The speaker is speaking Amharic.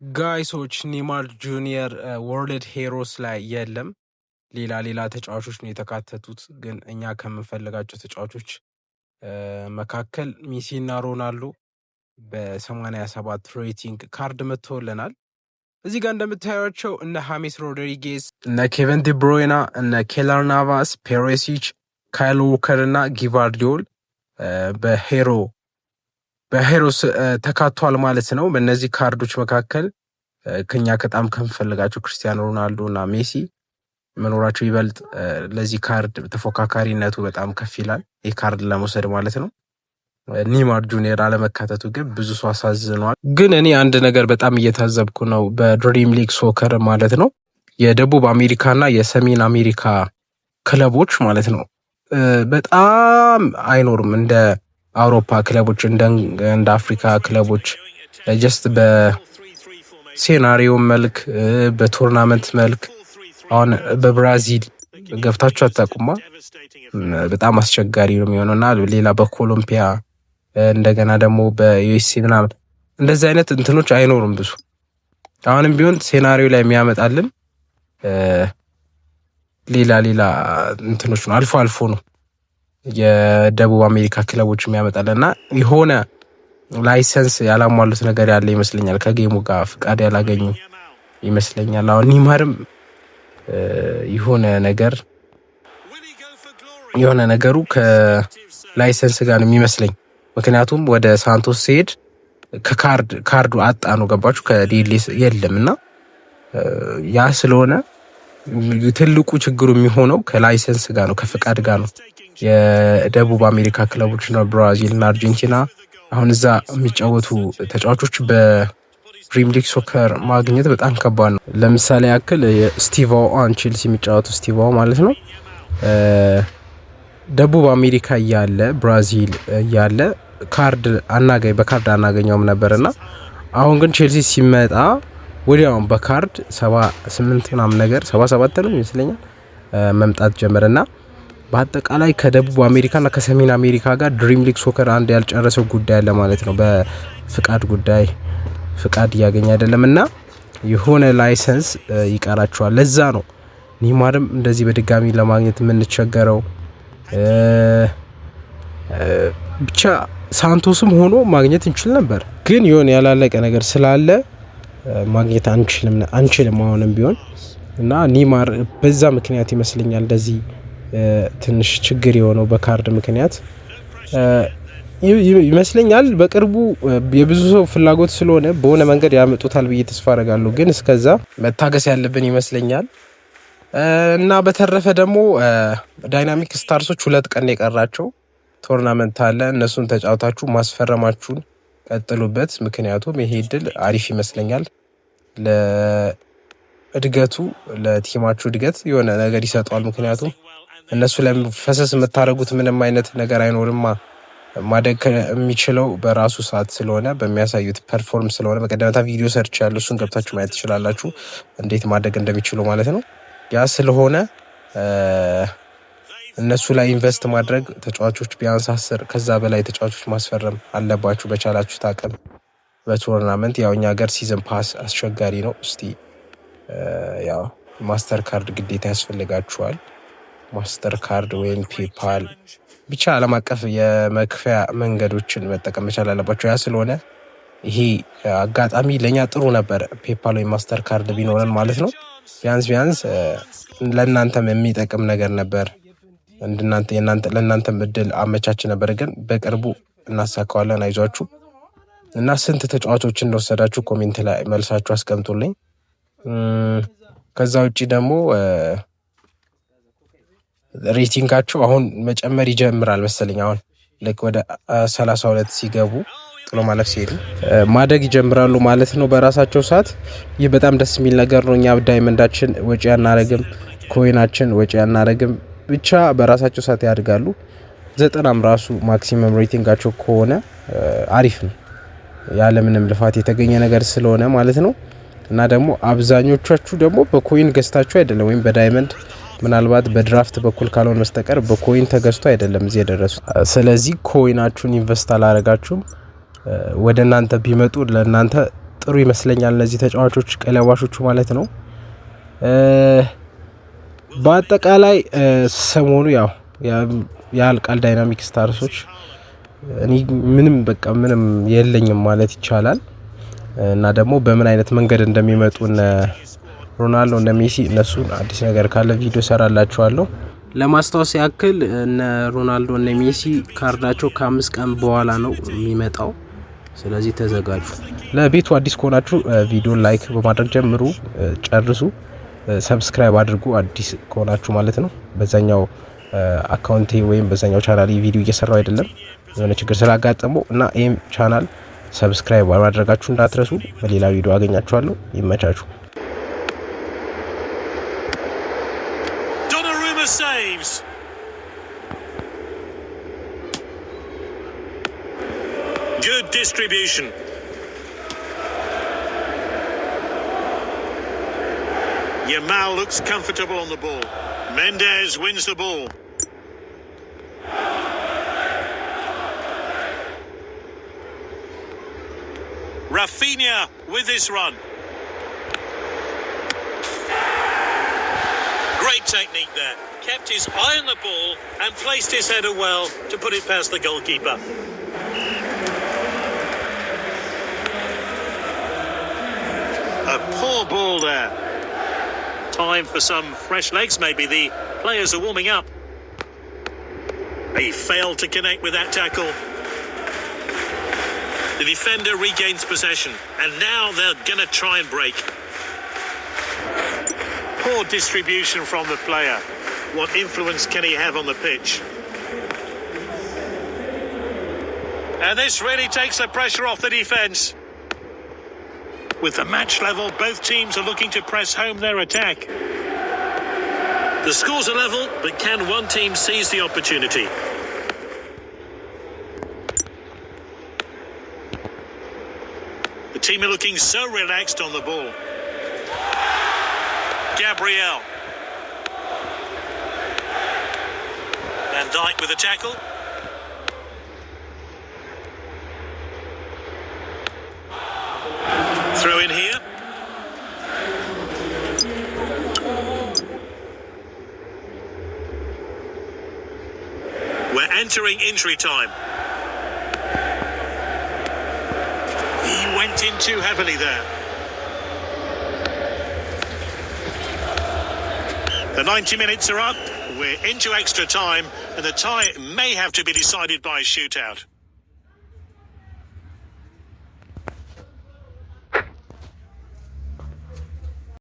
ጋይሶች ኒማር ጁኒየር ወርልድ ሄሮስ ላይ የለም። ሌላ ተጫዋቾች ነው የተካተቱት። ግን እኛ ከምንፈልጋቸው ተጫዋቾች መካከል ሜሲና ሮናልዶ በ87 ሬቲንግ ካርድ መጥተውልናል። እዚህ ጋር እንደምታዩቸው እነ ሃሜስ ሮድሪጌዝ፣ እነ ኬቨን ዲ ብሮይና፣ እነ ኬለር ናቫስ፣ ፔሬሲች፣ ካይል ዎከር እና ጊቫርዲዮል በሄሮስ ተካቷል ማለት ነው። በእነዚህ ካርዶች መካከል ከኛ በጣም ከምፈልጋቸው ክርስቲያኖ ሮናልዶ እና ሜሲ መኖራቸው ይበልጥ ለዚህ ካርድ ተፎካካሪነቱ በጣም ከፍ ይላል። ይህ ካርድ ለመውሰድ ማለት ነው። ኒማር ጁኒየር አለመካተቱ ግን ብዙ ሰው አሳዝኗል። ግን እኔ አንድ ነገር በጣም እየታዘብኩ ነው። በድሪም ሊግ ሶከር ማለት ነው የደቡብ አሜሪካና የሰሜን አሜሪካ ክለቦች ማለት ነው በጣም አይኖርም እንደ አውሮፓ ክለቦች እንደ አፍሪካ ክለቦች ጀስት በሴናሪዮ መልክ በቱርናመንት መልክ አሁን በብራዚል ገብታችሁ አታውቁማ? በጣም አስቸጋሪ ነው የሚሆነውና ሌላ በኮሎምቢያ እንደገና ደግሞ በዩኤስኤ ምናምን እንደዚህ አይነት እንትኖች አይኖሩም ብዙ። አሁንም ቢሆን ሴናሪዮ ላይ የሚያመጣልን ሌላ እንትኖች ነው፣ አልፎ ነው የደቡብ አሜሪካ ክለቦች የሚያመጣልና የሆነ ላይሰንስ ያላሟሉት ነገር ያለ ይመስለኛል። ከጌሙ ጋር ፍቃድ ያላገኙ ይመስለኛል። አሁን ኒማርም የሆነ ነገሩ ከላይሰንስ ጋር ነው የሚመስለኝ። ምክንያቱም ወደ ሳንቶስ ሲሄድ ከካርዱ አጣ ነው ገባችሁ፣ ከዲኤልኤስ የለምና ያ ስለሆነ ትልቁ ችግሩ የሚሆነው ከላይሰንስ ጋር ነው፣ ከፍቃድ ጋር ነው። የደቡብ አሜሪካ ክለቦች ነው ብራዚል እና አርጀንቲና አሁን እዛ የሚጫወቱ ተጫዋቾች በፕሪሚየር ሊግ ሶከር ማግኘት በጣም ከባድ ነው። ለምሳሌ ያክል ስቲቫኦ ቼልሲ የሚጫወቱ ስቲቫኦ ማለት ነው ደቡብ አሜሪካ እያለ ብራዚል እያለ በካርድ አናገኘውም ነበርና አሁን ግን ቼልሲ ሲመጣ ወዲያውም በካርድ 78 ምናምን ነገር 77 ነው ይመስለኛል መምጣት ጀመረና በአጠቃላይ ከደቡብ አሜሪካና ከሰሜን አሜሪካ ጋር ድሪም ሊግ ሶከር አንድ ያልጨረሰው ጉዳይ አለ ማለት ነው። በፍቃድ ጉዳይ ፍቃድ እያገኘ አይደለምና የሆነ ላይሰንስ ይቀራቸዋል። ለዛ ነው ኒማርም እንደዚህ በድጋሚ ለማግኘት የምንቸገረው። ብቻ ሳንቶስም ሆኖ ማግኘት እንችል ነበር፣ ግን የሆነ ያላለቀ ነገር ስላለ ማግኘት አንችልም አሁንም ቢሆን እና ኒማር በዛ ምክንያት ይመስለኛል እንደዚህ ትንሽ ችግር የሆነው በካርድ ምክንያት ይመስለኛል። በቅርቡ የብዙ ሰው ፍላጎት ስለሆነ በሆነ መንገድ ያመጡታል ብዬ ተስፋ አደርጋለሁ። ግን እስከዛ መታገስ ያለብን ይመስለኛል። እና በተረፈ ደግሞ ዳይናሚክ ስታርሶች 2 ቀን የቀራቸው ቶርናመንት አለ። እነሱን ተጫውታችሁ ማስፈረማችሁን ቀጥሉበት። ምክንያቱም ይሄ እድል አሪፍ ይመስለኛል ለእድገቱ፣ ለቲማችሁ እድገት የሆነ ነገር ይሰጠዋል። ምክንያቱም እነሱ ለፈሰስ የምታደርጉት ምንም አይነት ነገር አይኖርማ። ማደግ የሚችለው በራሱ ሰዓት ስለሆነ በሚያሳዩት ፐርፎርም ስለሆነ በቀደምታ ቪዲዮ ሰርች ያለው እሱን ገብታችሁ ማየት ትችላላችሁ፣ እንዴት ማደግ እንደሚችሉ ማለት ነው። ያ ስለሆነ እነሱ ላይ ኢንቨስት ማድረግ ተጫዋቾች ቢያንስ 10 ከዛ በላይ ተጫዋቾች ማስፈረም አለባችሁ በቻላችሁት አቅም በቱርናመንት። ያው እኛ ሀገር ሲዝን ፓስ አስቸጋሪ ነው። እስቲ ያው ማስተር ካርድ ግዴታ ያስፈልጋችኋል። ማስተር ካርድ ወይም ፔፓል ብቻ ዓለም አቀፍ የመክፈያ መንገዶችን መጠቀም መቻል አለባቸው። ያ ስለሆነ ይሄ አጋጣሚ ለእኛ ጥሩ ነበር፣ ፔፓል ወይም ማስተር ካርድ ቢኖረን ማለት ነው። ቢያንስ ለእናንተም የሚጠቅም ነገር ነበር፣ ለእናንተም እድል አመቻች ነበር። ግን በቅርቡ እናሳካዋለን፣ አይዟችሁ። እና ስንት ተጫዋቾች እንደወሰዳችሁ ኮሜንት ላይ መልሳችሁ አስቀምጡልኝ። ከዛ ውጭ ደግሞ ሬቲንጋቸው አሁን መጨመር ይጀምራል መሰለኝ። አሁን ልክ ወደ 32 ሲገቡ ጥሎ ማለፍ ሲሄዱ ማደግ ይጀምራሉ ማለት ነው በራሳቸው ሰዓት። ይህ በጣም ደስ የሚል ነገር ነው። እኛ ዳይመንዳችን ወጪ አናረግም፣ ኮይናችን ወጪ አናረግም፣ ብቻ በራሳቸው ሰዓት ያድጋሉ። 90 ራሱ ማክሲመም ሬቲንጋቸው ከሆነ አሪፍ ነው፣ ያለምንም ልፋት የተገኘ ነገር ስለሆነ ማለት ነው። እና ደግሞ አብዛኞቻችሁ ደግሞ በኮይን ገዝታችሁ አይደለም ወይም በዳይመንድ ምናልባት በድራፍት በኩል ካልሆነ በስተቀር በኮይን ተገዝቶ አይደለም እዚህ የደረሱ። ስለዚህ ኮይናችሁን ኢንቨስት አላረጋችሁም፣ ወደ እናንተ ቢመጡ ለእናንተ ጥሩ ይመስለኛል እነዚህ ተጫዋቾች ቀለባሾቹ ማለት ነው። በአጠቃላይ ሰሞኑ ያው ያልቃል ዳይናሚክ ስታርሶች እኔ ምንም የለኝም ማለት ይቻላል። እና ደግሞ በምን አይነት መንገድ እንደሚመጡ እነ ሮናልዶ እነ ሜሲ እነሱን አዲስ ነገር ካለ ቪዲዮ ሰራላችኋለሁ። ለማስታወስ ያክል እነ ሮናልዶ እነ ሜሲ ካርዳቸው ከ5 ቀን በኋላ ነው የሚመጣው። ስለዚህ ተዘጋጁ። ለቤቱ አዲስ ከሆናችሁ ቪዲዮ ላይክ በማድረግ ጀምሩ፣ ጨርሱ። ሰብስክራይብ አድርጉ አዲስ ከሆናችሁ ማለት ነው። በዛኛው አካውንቴ ወይም በዛኛው ቻናል ቪዲዮ እየሰራው አይደለም የሆነ ችግር ስላጋጠመው እና ይሄም ቻናል ሰብስክራይብ ማድረጋችሁ እንዳትረሱ። በሌላ ቪዲዮ አገኛችኋለሁ። ይመቻችሁ። Donnarumma saves. Good distribution. Yamal looks comfortable on the ball. Mendes wins the ball. Rafinha with this run. Great technique there. Kept his eye on the ball and placed his header well to put it past the goalkeeper. A poor ball there. Time for some fresh legs maybe. The players are warming up. He failed to connect with that tackle. The defender regains possession, and now they're going to try and break. Poor distribution from the player. What influence can he have on the pitch? And this really takes the pressure off the defence. With the match level, both teams are looking to press home their attack. The scores are level, but can one team seize the opportunity? The team are looking so relaxed on the ball. Gabriel. Van Dijk with a tackle. Throw in here. We're entering injury time. He went in too heavily there. The 90 minutes are up. We're into extra time, and the tie may have to be decided by a shootout.